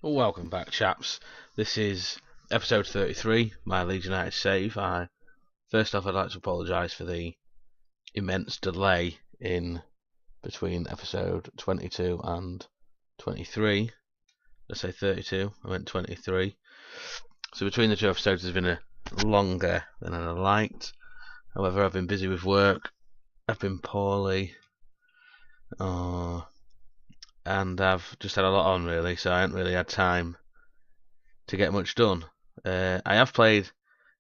Welcome back, chaps. This is episode 33, my Leeds United save. First off, I'd like to apologise for the immense delay in between episode 22 and 23. Let's say 32, I meant 23. So between the two episodes has been a longer than I liked. However, I've been busy with work, I've been poorly, and I've just had a lot on really, so I haven't really had time to get much done. I have played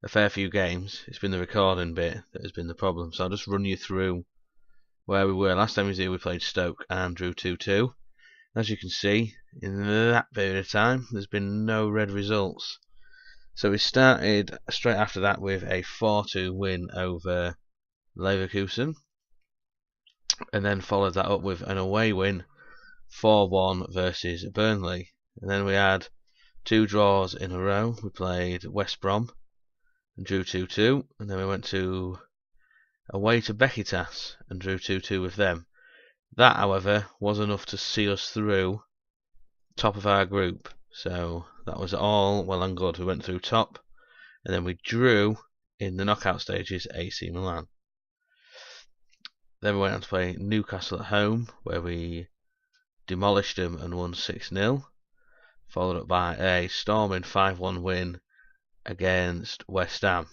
a fair few games. It's been the recording bit that has been the problem, so I'll just run you through where we were. Last time we was here we played Stoke and drew 2-2. As you can see, in that period of time there's been no red results. So we started straight after that with a 4-2 win over Leverkusen, and then followed that up with an away win 4-1 versus Burnley. And then we had two draws in a row. We played West Brom and drew 2-2, and then we went away to Besiktas and drew 2-2 with them. That, however, was enough to see us through top of our group. So that was all well and good. We went through top, and then we drew in the knockout stages AC Milan. Then we went on to play Newcastle at home, where we demolished them and won 6-0, followed up by a storming 5-1 win against West Ham.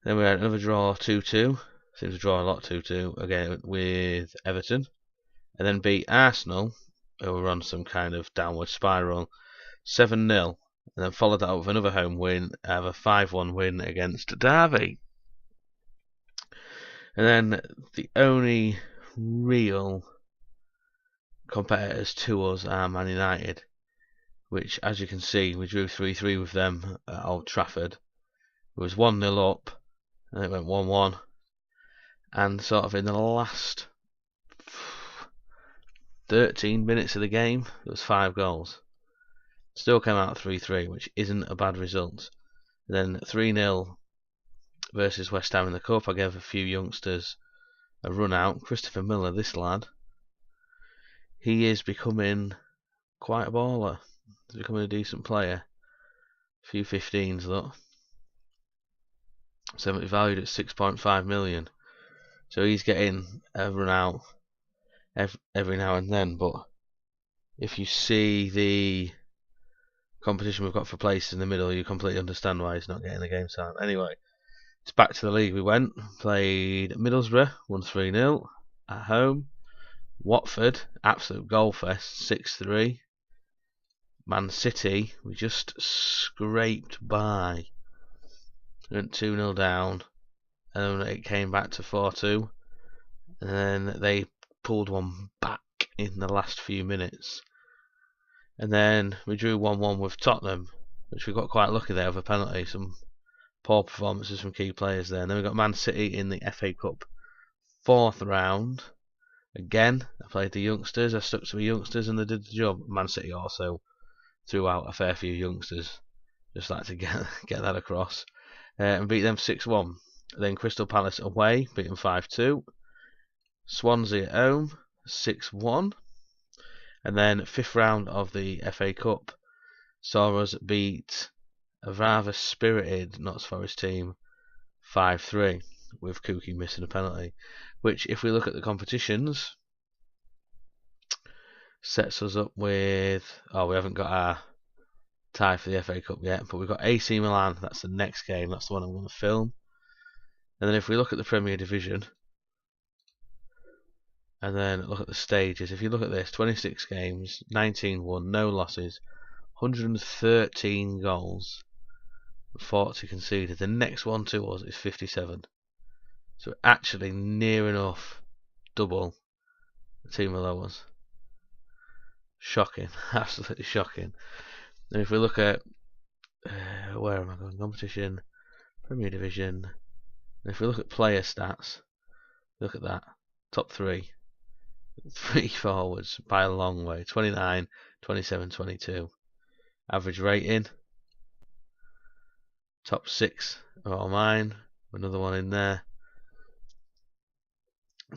Then we had another draw 2-2, seems to draw a lot 2-2 again with Everton, and then beat Arsenal, who were on some kind of downward spiral, 7-0, and then followed that up with another home win, have a 5-1 win against Derby. And then the only real competitors to us are Man United, which, as you can see, we drew 3-3 with them at Old Trafford. It was 1-0 up, and it went 1-1, and sort of in the last 13 minutes of the game, there was 5 goals. Still came out 3-3, which isn't a bad result. Then 3-0 versus West Ham in the Cup. I gave a few youngsters a run out. Christopher Miller, this lad, he is becoming quite a baller. He's becoming a decent player. A few 15s though. So valued at 6.5 million. So he's getting a run out every now and then. But if you see the competition we've got for places in the middle, you completely understand why he's not getting the game time. Anyway, it's back to the league. We went, played Middlesbrough, won 3-0 at home. Watford, absolute goal fest, 6-3. Man City, we just scraped by. Went 2-0 down, and then it came back to 4-2, and then they pulled one back in the last few minutes. And then we drew 1-1 with Tottenham, which we got quite lucky there with a penalty. Some poor performances from key players there. And then we got Man City in the FA Cup 4th round. Again, I played the youngsters. I stuck to the youngsters and they did the job. Man City also threw out a fair few youngsters. Just like to get that across. And beat them 6-1. Then Crystal Palace away, beat them 5-2. Swansea at home, 6-1. And then 5th round of the FA Cup saw us beat a rather spirited Notts Forest team 5-3, with Kuki missing a penalty, which, if we look at the competitions, sets us up with, we haven't got our tie for the FA Cup yet, but we've got AC Milan. That's the next game, that's the one I'm going to film. And then if we look at the Premier Division and then look at the stages, if you look at this, 26 games, 19 won, no losses, 113 goals, 40 conceded. The next one to us is 57. So actually near enough double the team below us. Shocking, absolutely shocking. And if we look at where am I going? Competition, Premier Division. And if we look at player stats, look at that. Top 3 forwards by a long way. 29, 27, 22. Average rating. Top 6 are all mine. Another one in there.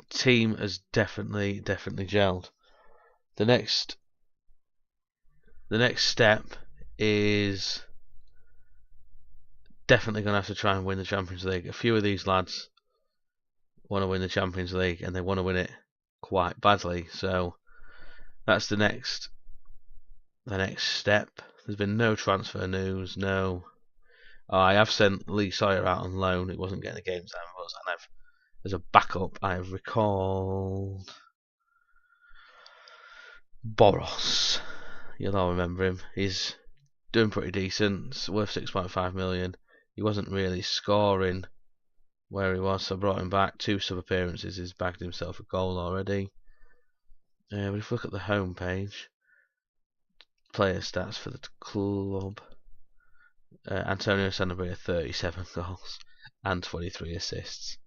Team has definitely gelled. The next The next step is definitely going to have to try and win the Champions League. A few of these lads want to win the Champions League, and they want to win it quite badly. So that's the next step. There's been no transfer news. No. Oh, I have sent Lee Sawyer out on loan. It wasn't getting the game time for us, and as a backup, I have recalled Boros. You'll all remember him. He's doing pretty decent. It's worth 6.5 million. He wasn't really scoring where he was, so I brought him back. 2 sub appearances. He's bagged himself a goal already. But if we look at the home page, player stats for the club. Antonio Sanabria, 37 goals and 23 assists.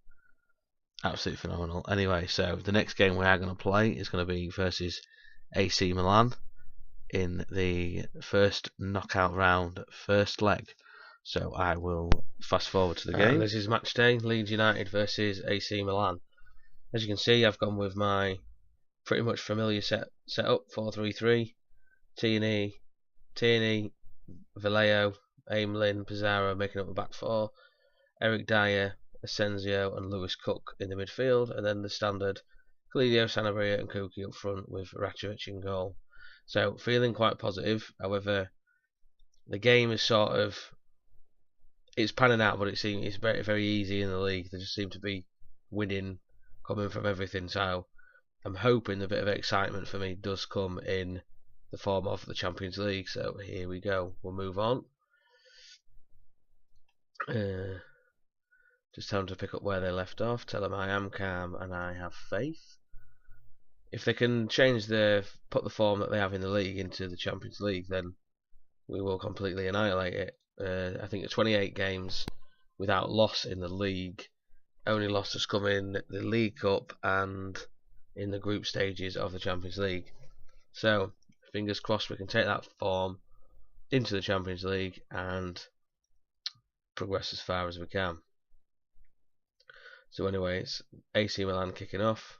Absolutely phenomenal. Anyway, so the next game we are going to play is going to be versus AC Milan in the first knockout round, first leg. So I will fast forward to the game. This is match day, Leeds United versus AC Milan. As you can see, I've gone with my pretty much familiar setup, 4-3-3. Tierney, Vallejo, Aimlin, Pizarro making up the back four. Eric Dyer, Asensio and Lewis Cook in the midfield, and then the standard Calidio, Sanabria and Kuki up front with Rachovic in goal. So feeling quite positive. However, the game is it's panning out, but it's very, very easy in the league. They just seem to be winning, coming from everything. So I'm hoping a bit of excitement for me does come in the form of the Champions League. So here we go. We'll move on. Just time to pick up where they left off. Tell them I am calm and I have faith. If they can put the form that they have in the league into the Champions League, then we will completely annihilate it. I think 28 games without loss in the league. Only loss has come in the League Cup and in the group stages of the Champions League. So fingers crossed we can take that form into the Champions League and progress as far as we can. So anyways, AC Milan kicking off.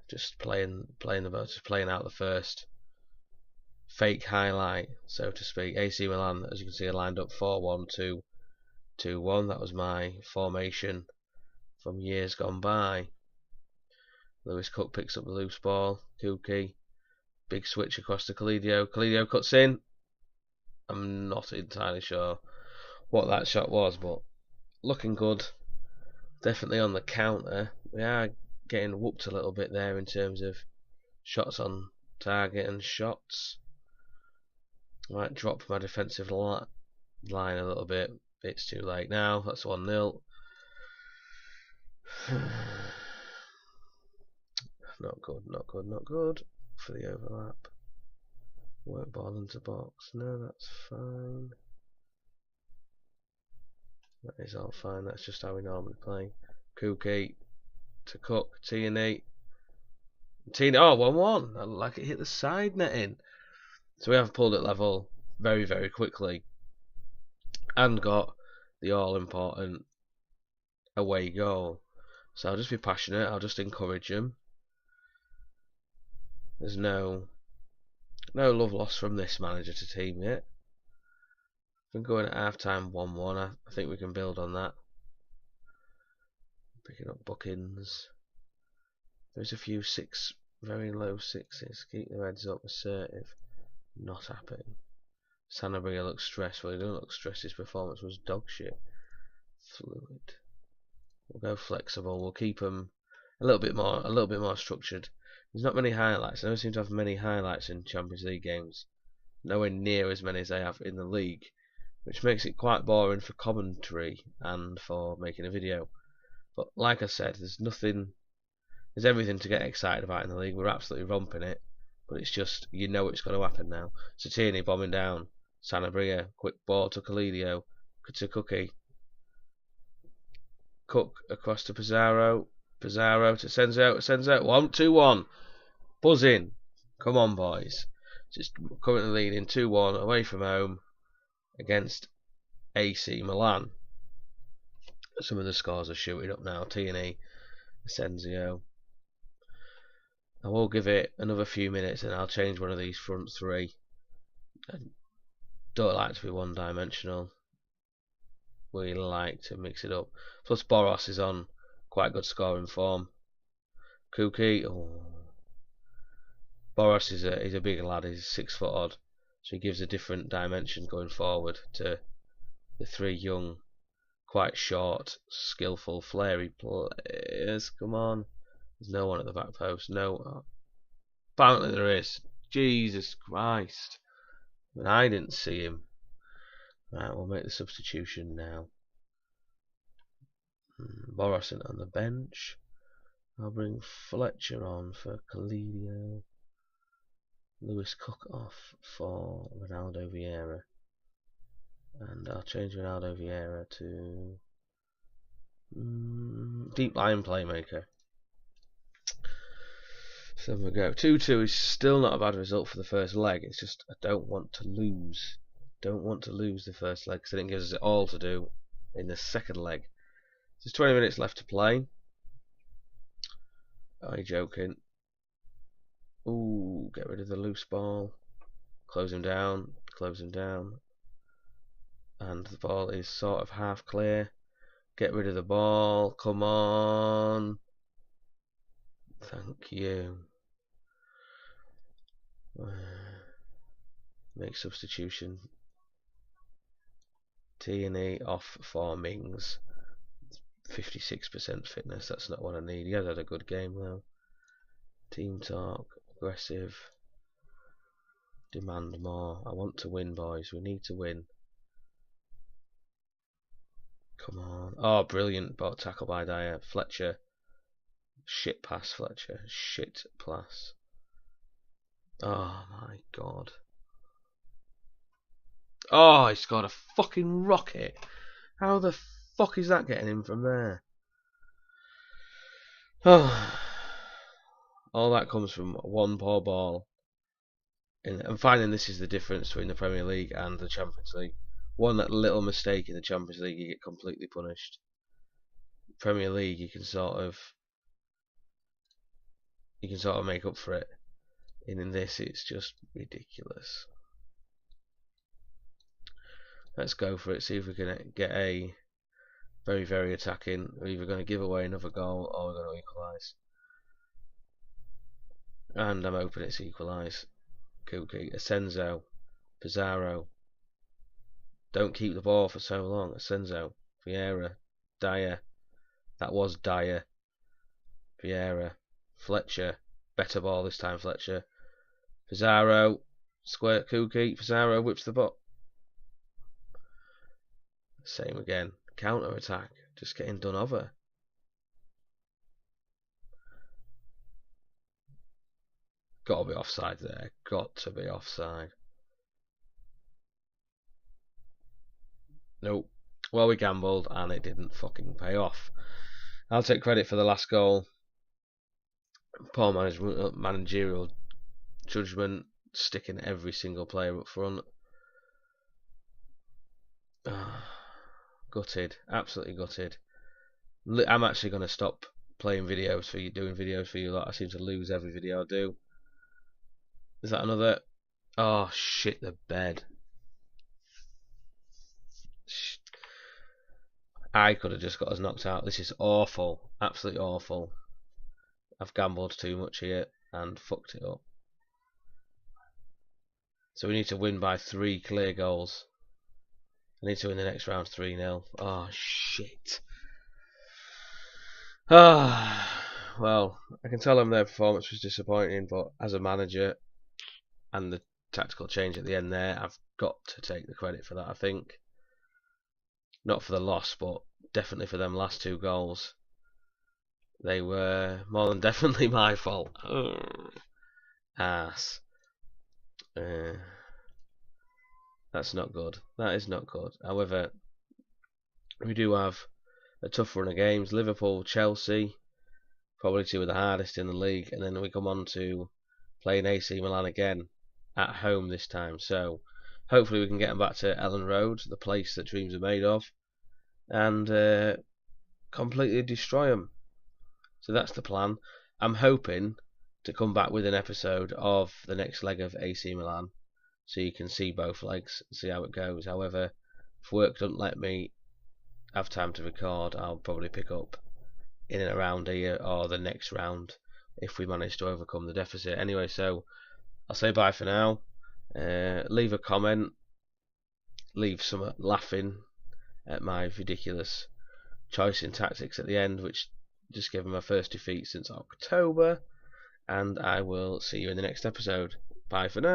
Just playing out the first fake highlight, so to speak. AC Milan, as you can see, are lined up 4-1-2-2-1. That was my formation from years gone by. Lewis Cook picks up the loose ball. Kuki, big switch across to Calidio. Calidio cuts in. I'm not entirely sure what that shot was, but looking good. Definitely on the counter. We are getting whooped a little bit there in terms of shots on target and shots. I might drop my defensive line a little bit. It's too late now. That's 1-0. Not good for the overlap. Work ball into box. No, that's fine. That is all fine. That's just how we normally play. Kuki to Cook. Tierney. Oh, 1-1. I like it hit the side netting. So we have pulled it level very, very quickly and got the all-important away goal. So I'll just be passionate. I'll just encourage them. There's no love lost from this manager to team yet. Been going at half-time 1-1. I think we can build on that. Picking up bookings. There's a few very low sixes. Keep their heads up. Assertive. Not happy. Sanabria looks stressed. Well, he doesn't look stressed. His performance was dog shit. Fluid. We'll go flexible. We'll keep him a little bit more structured. There's not many highlights. I don't seem to have many highlights in Champions League games. Nowhere near as many as I have in the league, which makes it quite boring for commentary and for making a video. But like I said, there's everything to get excited about in the league. We're absolutely romping it, but it's just, you know it's going to happen now. So Tierney bombing down. Sanabria, quick ball to Calidio, to Cookie. Cook across to Pizarro. Pizarro to Asensio. 1-2-1. Buzzing. Come on, boys. Just currently leading 2-1 away from home against AC Milan. Some of the scores are shooting up now. Tierney, Asensio. I will give it another few minutes and I'll change one of these front three. I don't like to be one-dimensional. We like to mix it up. Plus Boros is on quite good scoring form. Kuki, Boros is a big lad. He's 6 foot odd, so he gives a different dimension going forward to the three young, quite short, skillful, flary players. Come on, there's no one at the back post. No, apparently there is. Jesus Christ, but I didn't see him. Right, we'll make the substitution now. Boros on the bench. I'll bring Fletcher on for Calidio. Lewis Cook off for Ronaldo Vieira. And I'll change Ronaldo Vieira to deep line playmaker. So we go. 2-2 is still not a bad result for the first leg. It's just I don't want to lose. Don't want to lose the first leg because then it gives us it all to do in the second leg. There's 20 minutes left to play. Are you joking? Ooh, get rid of the loose ball. Close him down. Close him down. And the ball is sort of half clear. Get rid of the ball. Come on. Thank you. Make substitution. T&E off for Mings. 56% fitness. That's not what I need. He has had a good game though. Team talk. Aggressive. Demand more. I want to win, boys. We need to win. Come on. Oh, brilliant ball tackle by Dyer. Fletcher. Shit pass, Fletcher. Shit pass. Oh my god. Oh, he scored a fucking rocket. How the fuck is that getting in from there? Oh. All that comes from one poor ball. And I'm finding this is the difference between the Premier League and the Champions League. One little mistake in the Champions League, you get completely punished. Premier League, you can sort of make up for it. And in this, it's just ridiculous. Let's go for it. See if we can get a very, very attacking. We're either going to give away another goal or we're going to equalise. And I'm hoping it's equalise. Kuki, Asenzo, Pizarro. Don't keep the ball for so long. Asenzo, Vieira, Dyer. That was Dyer. Vieira, Fletcher. Better ball this time, Fletcher. Pizarro, square Kuki. Pizarro whips the ball. Same again. Counter attack. Just getting done over. Got to be offside there. Got to be offside. Nope. Well, we gambled and it didn't fucking pay off. I'll take credit for the last goal. Poor managerial judgement, sticking every single player up front. Gutted. Absolutely gutted. I'm actually going to stop playing videos for you, doing videos for you. Like I seem to lose every video I do. Is that another? Oh shit, the bed. I could have just got us knocked out. This is awful. Absolutely awful. I've gambled too much here and fucked it up. So we need to win by 3 clear goals. I need to win the next round 3-0. Oh shit. Well, I can tell them their performance was disappointing, but as a manager and the tactical change at the end there, I've got to take the credit for that, I think. Not for the loss, but definitely for them last 2 goals. They were more than definitely my fault. Ass. That's not good. That is not good. However, we do have a tough run of games. Liverpool, Chelsea, probably 2 of the hardest in the league, and then we come on to playing AC Milan again at home this time. So hopefully we can get them back to Ellen Road, the place that dreams are made of, and completely destroy them. So that's the plan. I'm hoping to come back with an episode of the next leg of AC Milan, so you can see both legs and see how it goes. However, if work doesn't let me have time to record, I'll probably pick up in and around here or the next round if we manage to overcome the deficit. Anyway, so I'll say bye for now. Leave a comment, leave some laughing at my ridiculous choice in tactics at the end, which just gave me my first defeat since October, and I will see you in the next episode. Bye for now.